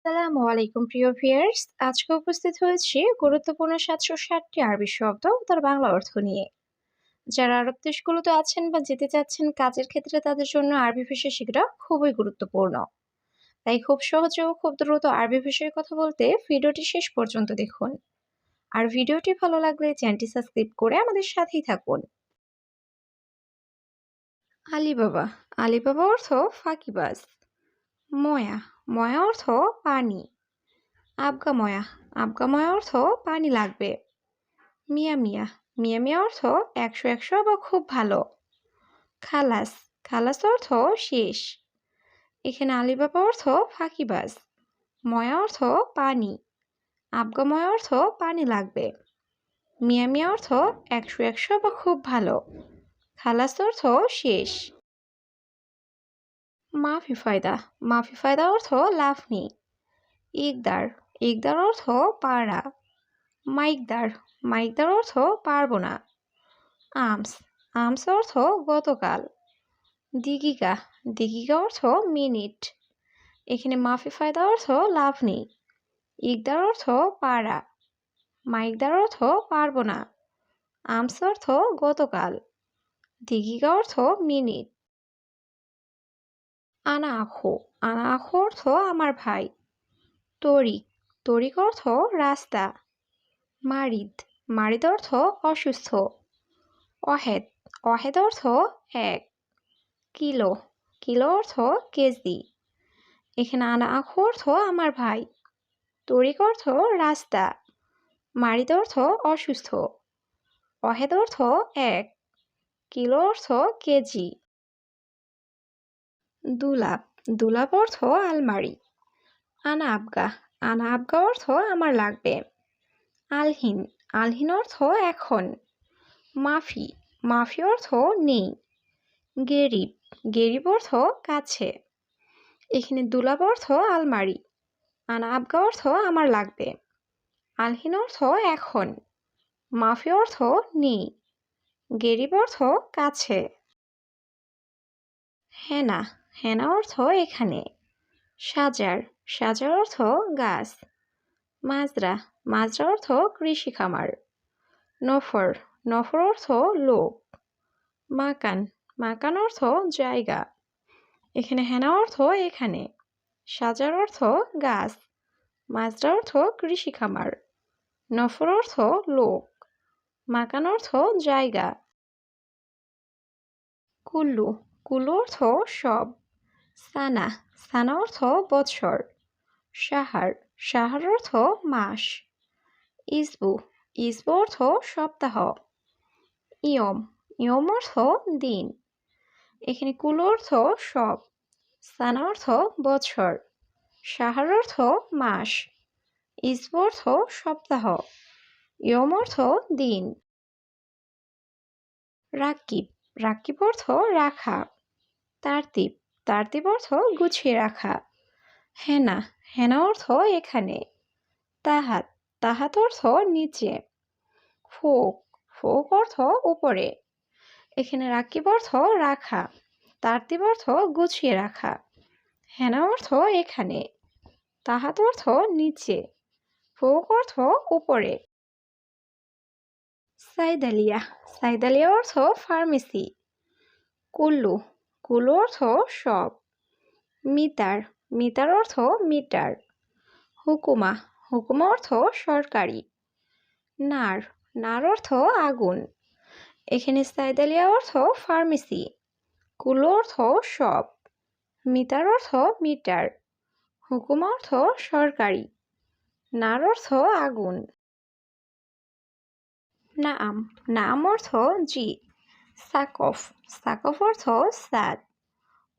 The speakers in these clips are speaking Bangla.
আসসালামু আলাইকুম প্রিয় ভিউয়ার্স। আজকে উপস্থিত হয়েছি গুরুত্বপূর্ণ ৭৬০টি আরবি শব্দ ও তার বাংলা অর্থ নিয়ে। যারা আরব দেশগুলোতে আছেন বা যেতে চাচ্ছেন কাজের ক্ষেত্রে তাদের জন্য আরবি ভাষা শেখাটা খুবই গুরুত্বপূর্ণ। তাই খুব সহজে ও খুব দ্রুত আরবি ভাষায় কথা বলতে ভিডিওটি শেষ পর্যন্ত দেখুন। আর ভিডিওটি ভালো লাগলে চ্যানেলটি সাবস্ক্রাইব করে আমাদের সাথেই থাকুন। আলিবাবা। আলিবাবা অর্থ ফাঁকিবাজ। ময়া। ময়া অর্থ পানি। আবগাময়া। আবগাময়া অর্থ পানি লাগবে। মিয়া মিয়া। মিয়া মিয়া অর্থ ১০০ বা খুব ভালো। খালাস। খালাস অর্থ শেষ। এখানে আলিবাবা অর্থ ফাঁকিবাজ। ময়া অর্থ পানি। আবগাময়া অর্থ পানি লাগবে। মিয়া মিয়া অর্থ ১০০ বা খুব ভালো। খালাস অর্থ শেষ। মাফি ফায়দা। মাফি ফায়দা অর্থ লাভ নেই। ইকদার। ইকদার অর্থ পারা। মাইকদার। মাইকদার অর্থ পারবো না। আমস। আমস অর্থ গতকাল। দিগিকা। দিগিকা অর্থ মিনিট। এখানে মাফি ফায়দা অর্থ লাভ নেই। ইকদার অর্থ পারা। মাইকদার অর্থ পারবো না। আমস অর্থ গতকাল। দিগিকা অর্থ মিনিট। আনা আখো। আনা আখো অর্থ আমার ভাই। তরিক। তরিক অর্থ রাস্তা। মারিদ। মারিদ অর্থ অসুস্থ। অহেদ। অহেদ অর্থ এক। কিলো। কিলো অর্থ কেজি। এখানে আনা আখো অর্থ আমার ভাই। তরিক অর্থ রাস্তা। মারিদ অর্থ অসুস্থ। অহেদ অর্থ এক। কিলো অর্থ কেজি। দুলাপ। দুলাপ অর্থ আলমারি। আনা আবগা। আনা আবগা অর্থ আমার লাগবে। আলহিন। আলহিন অর্থ এখন। মাফি। মাফি অর্থ নেই। গেরিব। গেরিব অর্থ কাছে। এখানে দুলাপ অর্থ আলমারি। আনা আবগা অর্থ আমার লাগবে। আলহিন অর্থ এখন। মাফি অর্থ নেই। গেরিব অর্থ কাছে। হেনা। হেনা অর্থ এখানে। সাজার। সাজার অর্থ গাছ। মাজরা। মাজরা অর্থ কৃষি খামার। নফর। নফর অর্থ লোক। মাকান। মাকান অর্থ জায়গা। এখানে হেনা অর্থ এখানে। সাজার অর্থ গাছ। মাজরা অর্থ কৃষি খামার। নফর অর্থ লোক। মাকান অর্থ জায়গা। কুল্লু। কুল্লু অর্থ সব। সানা। সানা অর্থ বৎসর। সাহার। সাহার অর্থ মাস। ইসবু। ইসবু অর্থ সপ্তাহ। ইয়ম। ইয়ম অর্থ দিন। এখানে কুল্লু অর্থ সব। সানা অর্থ বৎসর। সাহার অর্থ মাস। ইসবু অর্থ সপ্তাহ। ইয়ম অর্থ দিন। রাকিব। রাকিব অর্থ রাখা। তারতিব। তারতিব অর্থ গুছিয়ে রাখা। হেনা। হেনা অর্থ এখানে। তাহাত। তাহাত অর্থ নিচে। ফোক। ফোক অর্থ উপরে। এখানে রাকিব অর্থ রাখা। তারতিব অর্থ গুছিয়ে রাখা। হেনা অর্থ এখানে। তাহাত অর্থ নিচে। ফোক অর্থ উপরে। সাইদালিয়া। সাইদালিয়া অর্থ ফার্মেসি। কুল্লু। কুল্লু অর্থ সব। মিতার। মিতার অর্থ মিটার। হুকুমা। হুকুমা অর্থ সরকারি। নার। নার অর্থ আগুন। এখানে সাইদালিয়া অর্থ ফার্মেসি। কুল্লু অর্থ সব। মিতার অর্থ মিটার। হুকুমা অর্থ সরকারি। নার অর্থ আগুন। নাম। নাম অর্থ জি। সাকফ। সাকফ অর্থ সাদ।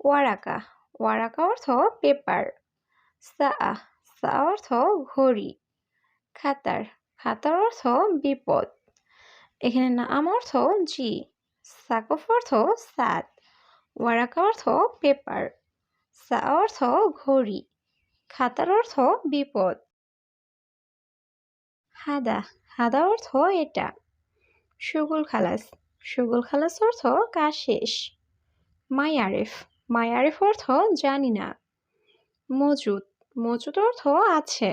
ওয়ারাকা। ওয়ারাকা অর্থ পেপার। সা। সা অর্থ ঘড়ি। খাতার। খাতার অর্থ বিপদ। এখানে নাম অর্থ জি। সাকফ অর্থ সাদ। ওয়ারাকা অর্থ পেপার। সা অর্থ ঘড়ি। খাতার অর্থ বিপদ। হাদা। হাদা অর্থ এটা। শুগুল খালাস। শুগুল খালাস অর্থ কাজ শেষ। মাই আরেফ। মাই আরেফ অর্থ জানি না। মজুদ। মজুদ অর্থ আছে।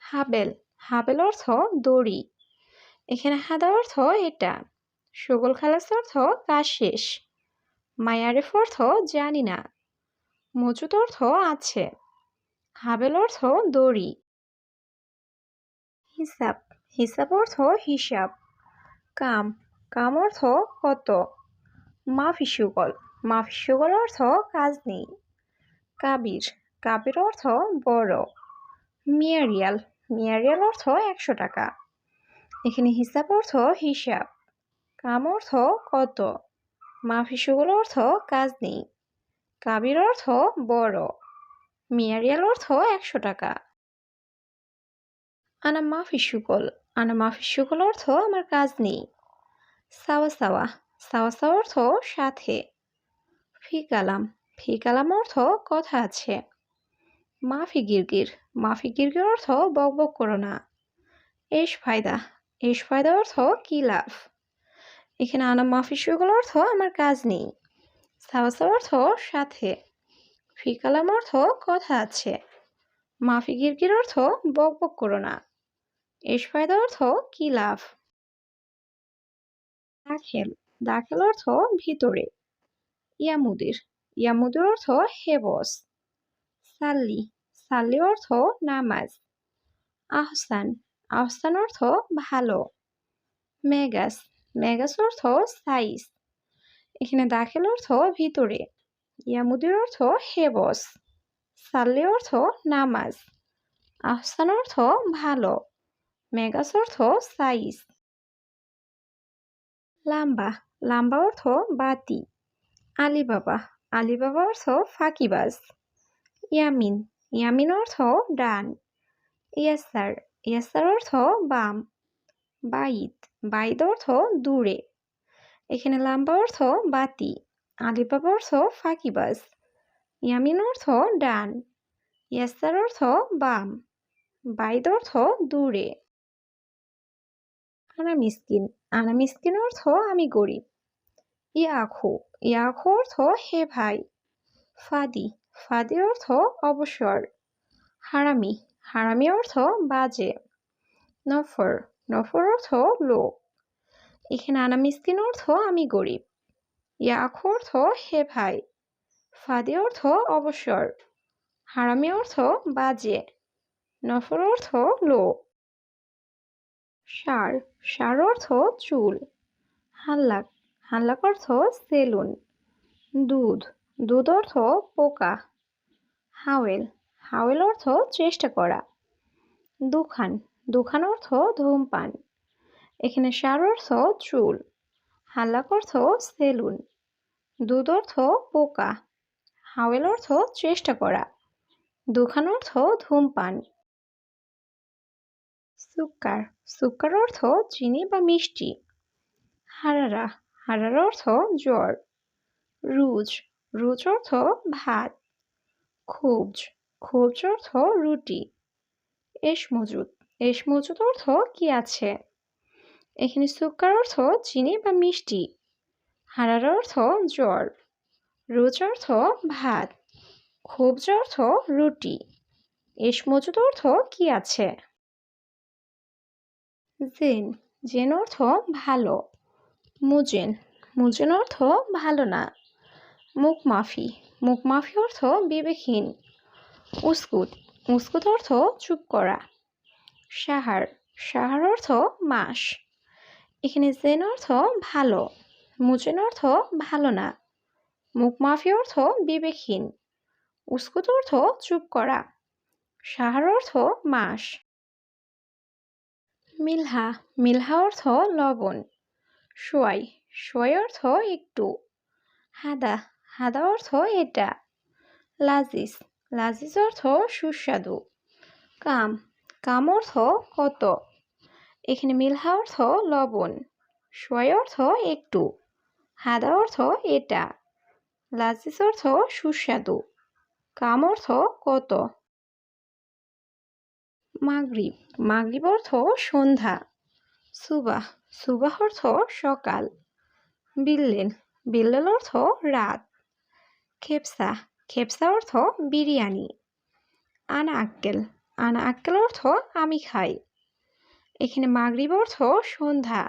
হাবেল, হাবেল অর্থ দড়ি। এখানে হাদা অর্থ এটা। সুগল খালাস অর্থ কাজ শেষ। মায়ারিফ অর্থ জানি না। মজুদ অর্থ আছে। হাবেল অর্থ দড়ি। হিসাব, হিসাব অর্থ হিসাব। কাম, কাম অর্থ কত। মাফি সুগল, মাফি সুগল অর্থ কাজ নেই। কাবির, কাবির অর্থ বড়। মিয়ারিয়াল, মিয়ারিয়াল অর্থ 100 টাকা। এখানে হিসাব অর্থ হিসাব। কাম অর্থ কত। মাফি সুগল অর্থ কাজ নেই। কাবির অর্থ বড়। মিয়ারিয়াল অর্থ 100 টাকা। আনা মাফি সুগল, আনা মাফি সুগল অর্থ আমার কাজ নেই। সাওয়া সাওয়া, সাওয়া সাওয়া অর্থ সাথে। ফি কালাম, ফি কালাম অর্থ কথা আছে। মাফি গিরগির, মাফি গিরগির অর্থ বকবক করো না। এশ ফায়দা, এশ ফায়দা অর্থ কি লাভ। এখানে আনা মাফি সুগল অর্থ আমার কাজ নেই। সাওয়া সাওয়া অর্থ সাথে। ফি কালাম অর্থ কথা আছে। মাফি গিরগির অর্থ বকবক করো না। এশ ফায়দা অর্থ কি লাভ। দাখেল, দাখেল অর্থ ভিতরে। ইয়ামুদির, ইয়ামুদির অর্থ হে বস। সাল্লি, সাল্লি অর্থ নামাজ। আহসান, আহসান অর্থ ভালো। মেগাস, মেগাস অর্থ সাইজ। এখানে দাখেল অর্থ ভিতরে। ইয়ামুদির অর্থ হে বস। সাল্লি অর্থ নামাজ। আহসান অর্থ ভালো। মেগাস অর্থ সাইজ। লাম্বা, লাম্বা অর্থ বাতি। আলিবাবা, আলিবাবা অর্থ ফাঁকিবাজ। ইয়ামিন, ইয়ামিন অর্থ ডান। ইয়াসার, ইয়াসার অর্থ বাম। বাইদ, বাইদ অর্থ দূরে। এখানে লাম্বা অর্থ বাতি। আলিবাবা অর্থ ফাঁকিবাজ। ইয়ামিন অর্থ ডান। ইয়াসার অর্থ বাম। বাইদ অর্থ দূরে। আনা মিসকিন, আনা মিসকিন অর্থ আমি গরিব। ইয়াখু, ইয়াখু অর্থ হে ভাই। ফাদি, ফাদি অর্থ অবসর। হারামি, হারামি অর্থ বাজে। নফর, নফর অর্থ লোক। এখানে আনা মিসকিন অর্থ আমি গরিব। ইয়াখু অর্থ হে ভাই। ফাদি অর্থ অবসর। হারামি অর্থ বাজে। নফর অর্থ লোক। সার, সার অর্থ চুল। হাল্লাক, হাল্লাক অর্থ সেলুন। দুধ, দুধ অর্থ পোকা। হাওয়েল, হাওয়েল অর্থ চেষ্টা করা। দুখান, দুখান অর্থ ধূমপান। এখানে সার অর্থ চুল। হাল্লাক অর্থ সেলুন। দুধ অর্থ পোকা। হাওয়েল অর্থ চেষ্টা করা। দুখান অর্থ ধূমপান। সুক্কার, সুক্কার অর্থ চিনি বা মিষ্টি। হারারা, হারারা অর্থ জ্বর। রুজ, রুজ অর্থ ভাত। খুবজ, খুবজ অর্থ রুটি। এশ মজুদ, এশ মজুদ অর্থ কি আছে। এখানে সুক্কার অর্থ চিনি বা মিষ্টি। হারারা অর্থ জ্বর। রুজ অর্থ ভাত। খুবজ অর্থ রুটি। এশ মজুদ অর্থ কি আছে। জেন, জেন অর্থ ভালো। মুজেন, মুজেন অর্থ ভালো না। মুখ মাফি, মুখ মাফি অর্থ বিবেকহীন। উস্কুত, উস্কুত অর্থ চুপ করা। সাহার, সাহার অর্থ মাস। এখানে জেন অর্থ ভালো। মুজেন অর্থ ভালো না। মুখ মাফি অর্থ বিবেকহীন। উস্কুত অর্থ চুপ করা। সাহার অর্থ মাস। মিলহা, মিলহা অর্থ লবণ। সোয়াই, সোয়াই অর্থ একটু। হাদা, হাদা অর্থ এটা। লাজিজ, লাজিজ অর্থ সুস্বাদু। কাম, কাম অর্থ কত। এখানে মিলহা অর্থ লবণ। সোয়াই অর্থ একটু। হাদা অর্থ এটা। লাজিজ অর্থ সুস্বাদু। কাম অর্থ কত। মাগরিব, মাগরিব অর্থ সন্ধ্যা। সুবাহ, সুবাহ অর্থ সকাল। বিল্লেল, বিল্লেল অর্থ রাত। খেপসা, খেপসা অর্থ বিরিয়ানি। আনা আক্কেল। আনা আক্কেল অর্থ আমি খাই। এখানে মাগরিব অর্থ সন্ধ্যা,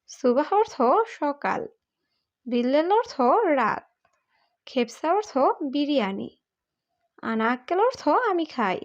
সুবাহ অর্থ সকাল, বিল্লেল অর্থ রাত, খেপসা অর্থ বিরিয়ানি। আনা আক্কেল অর্থ আমি খাই।